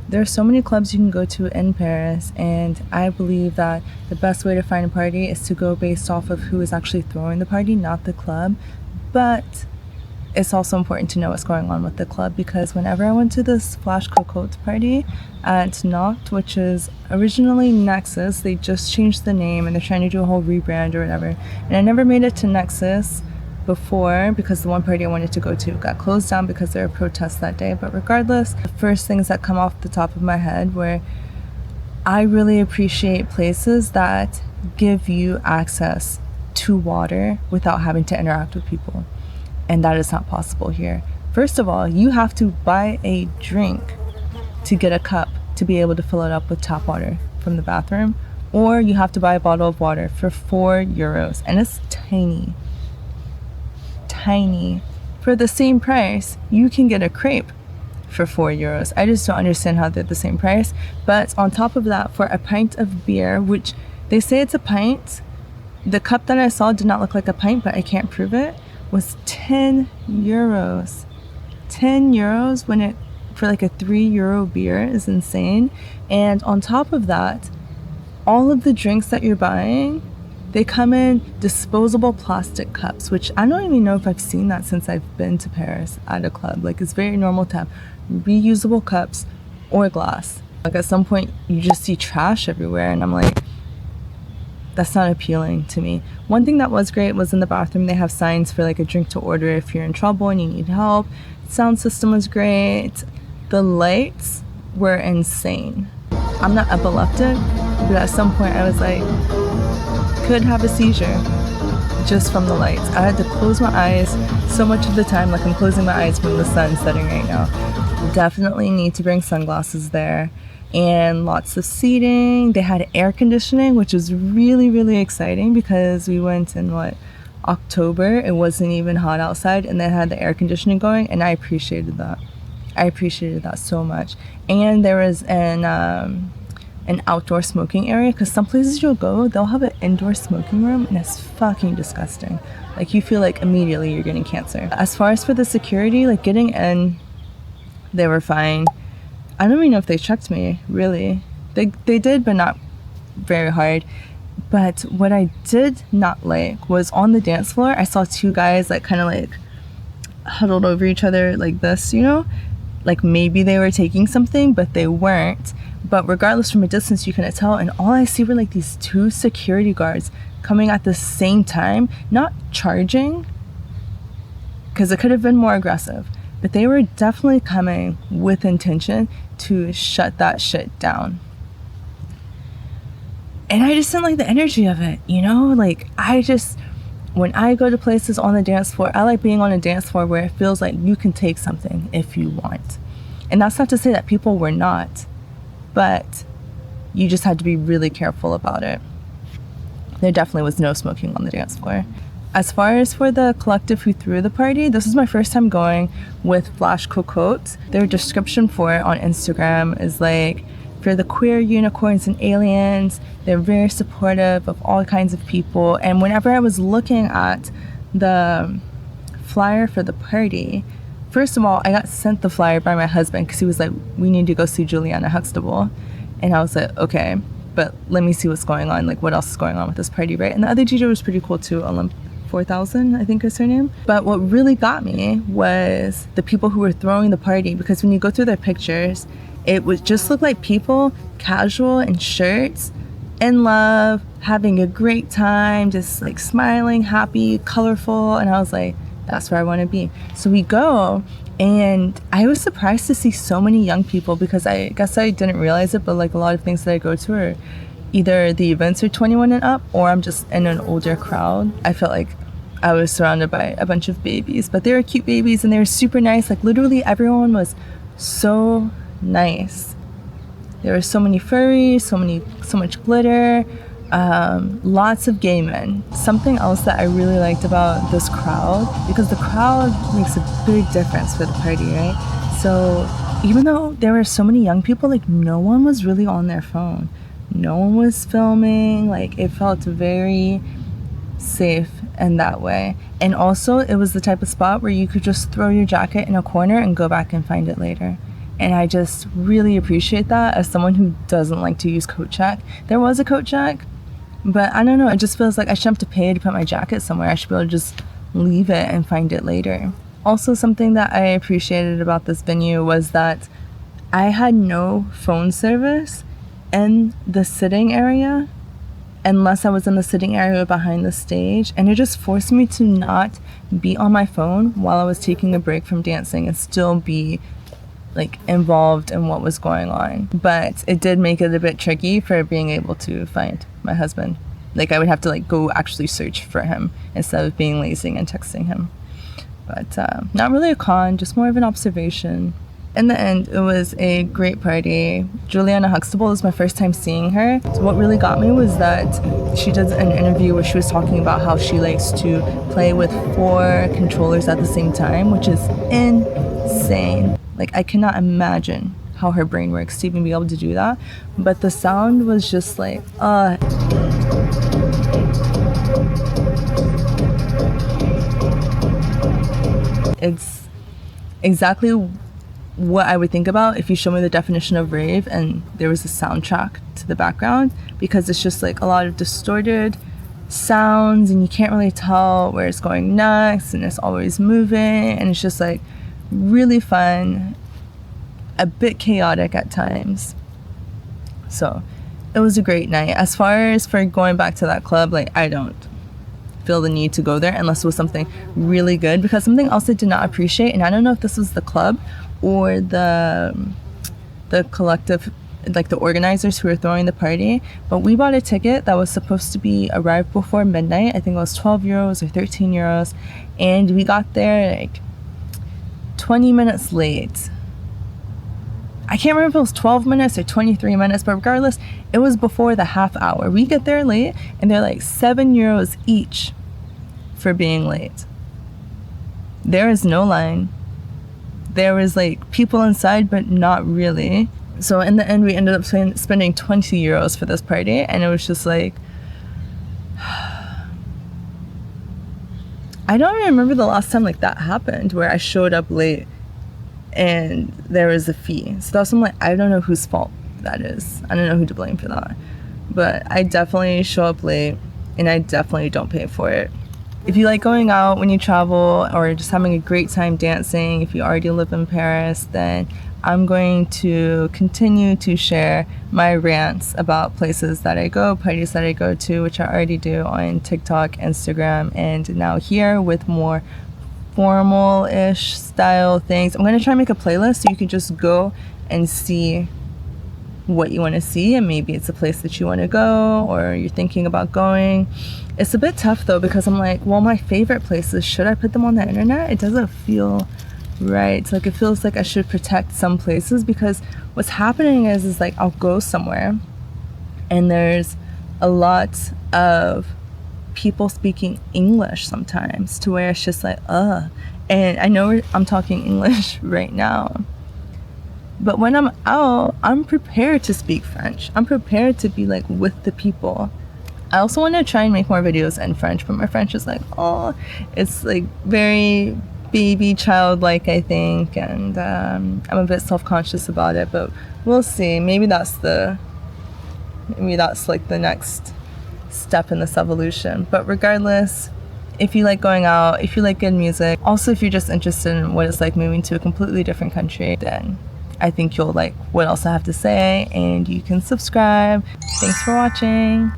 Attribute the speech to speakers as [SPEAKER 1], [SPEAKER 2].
[SPEAKER 1] There are so many clubs you can go to in Paris, and I believe that the best way to find a party is to go based off of who is actually throwing the party, not the club. But it's also important to know what's going on with the club, because whenever I went to this Flash Cocotte party at Noct, which is originally Nexus, they just changed the name and they're trying to do a whole rebrand or whatever. And I never made it to Nexus before because the one party I wanted to go to got closed down because there were protests that day. But regardless, the first things that come off the top of my head were I really appreciate places that give you access to water without having to interact with people. And that is not possible here. First of all, you have to buy a drink to get a cup to be able to fill it up with tap water from the bathroom, or you have to buy a bottle of water for €4, and it's tiny. For the same price, you can get a crepe for €4. I just don't understand how they're the same price. But on top of that, for a pint of beer, which they say it's a pint, the cup that I saw did not look like a pint, but I can't prove it, was €10. €10 when it for like a €3 beer is insane. And on top of that, all of the drinks that you're buying, they come in disposable plastic cups, which I don't even know if I've seen that since I've been to Paris at a club. Like, it's very normal to have reusable cups or glass. Like, at some point you just see trash everywhere, and I'm like, that's not appealing to me. One thing that was great was in the bathroom they have signs for like a drink to order if you're in trouble and you need help. Sound system was great. The lights were insane. I'm not epileptic, but at some point I was like, could have a seizure just from the lights. I had to close my eyes so much of the time, like I'm closing my eyes when the sun's setting right now. Definitely need to bring sunglasses there. And lots of seating. They had air conditioning, which was really, really exciting because we went in October. It wasn't even hot outside, and they had the air conditioning going, and I appreciated that. I appreciated that so much. And there was an outdoor smoking area, because some places you'll go, they'll have an indoor smoking room, and it's fucking disgusting. Like, you feel like immediately you're getting cancer. As far as for the security, like getting in, they were fine. I don't even know if they checked me, really. They did, but not very hard. But what I did not like was on the dance floor, I saw two guys like kind of like huddled over each other like this, you know? Like maybe they were taking something, but they weren't. But regardless, from a distance, you couldn't tell. And all I see were like these two security guards coming at the same time, not charging, because it could have been more aggressive. But they were definitely coming with intention to shut that shit down. And I just didn't like the energy of it, you know? Like, when I go to places on the dance floor, I like being on a dance floor where it feels like you can take something if you want. And that's not to say that people were not, but you just had to be really careful about it. There definitely was no smoking on the dance floor. As far as for the collective who threw the party, this was my first time going with Flash Cocotte. Their description for it on Instagram is like, for the queer unicorns and aliens, they're very supportive of all kinds of people. And whenever I was looking at the flyer for the party, first of all, I got sent the flyer by my husband because he was like, we need to go see Juliana Huxtable. And I was like, okay, but let me see what's going on. Like, what else is going on with this party, right? And the other DJ was pretty cool too, 4000, I think is her name. But what really got me was the people who were throwing the party, because when you go through their pictures, it would just look like people casual in shirts, in love, having a great time, just like smiling, happy, colorful. And I was like, that's where I want to be. So we go, and I was surprised to see so many young people, because I guess I didn't realize it, but like a lot of things that I go to are either the events are 21 and up, or I'm just in an older crowd. I felt like I was surrounded by a bunch of babies, but they were cute babies and they were super nice. Like, literally everyone was so nice. There were so many furries, so much glitter, lots of gay men. Something else that I really liked about this crowd, because the crowd makes a big difference for the party, right? So even though there were so many young people, like, no one was really on their phone. No one was filming. Like, it felt very safe in that way. And also, it was the type of spot where you could just throw your jacket in a corner and go back and find it later. And I just really appreciate that as someone who doesn't like to use coat check. There was a coat check, but I don't know, it just feels like I shouldn't have to pay to put my jacket somewhere. I should be able to just leave it and find it later. Also, something that I appreciated about this venue was that I had no phone service in the sitting area unless I was in the sitting area behind the stage, and it just forced me to not be on my phone while I was taking a break from dancing and still be like involved in what was going on. But it did make it a bit tricky for being able to find my husband. Like I would have to like go actually search for him instead of being lazy and texting him. But not really a con, just more of an observation. In the end, it was a great party. Juliana Huxtable is my first time seeing her. So what really got me was that she did an interview where she was talking about how she likes to play with 4 controllers at the same time, which is insane. Like I cannot imagine how her brain works to even be able to do that. But the sound was just like, it's exactly what I would think about if you show me the definition of rave and there was a soundtrack to the background, because it's just like a lot of distorted sounds and you can't really tell where it's going next and it's always moving and it's just like really fun, a bit chaotic at times. So it was a great night. As far as for going back to that club, like I don't feel the need to go there unless it was something really good, because something else I did not appreciate, and I don't know if this was the club or the collective, like the organizers who were throwing the party, but we bought a ticket that was supposed to be arrived before midnight. I think it was 12 euros or 13 euros, and we got there like 20 minutes late. I can't remember if it was 12 minutes or 23 minutes, but regardless, it was before the half hour. We get there late and they're like 7 euros each for being late. There is no line. There was like people inside, but not really. So in the end, we ended up spending 20 euros for this party, and it was just like, I don't even remember the last time like that happened where I showed up late and there was a fee. So that's something like, I don't know whose fault that is. I don't know who to blame for that. But I definitely show up late and I definitely don't pay for it. If you like going out when you travel or just having a great time dancing, if you already live in Paris, then I'm going to continue to share my rants about places that I go, parties that I go to, which I already do on TikTok, Instagram, and now here with more formal-ish style things. I'm going to try and make a playlist so you can just go and see what you want to see, and maybe it's a place that you want to go or you're thinking about going. It's a bit tough though, because I'm like, well, my favorite places, should I put them on the internet? It doesn't feel right. Like it feels like I should protect some places, because what's happening is like I'll go somewhere and there's a lot of people speaking English sometimes to where it's just like, and I know I'm talking English right now, but when I'm out, I'm prepared to speak French. I'm prepared to be like with the people. I also want to try and make more videos in French, but my French is like, it's like very baby childlike, I think, and I'm a bit self-conscious about it, but we'll see. Maybe that's like the next step in this evolution. But regardless, if you like going out, if you like good music, also if you're just interested in what it's like moving to a completely different country, then I think you'll like what else I have to say, and you can subscribe. Thanks for watching.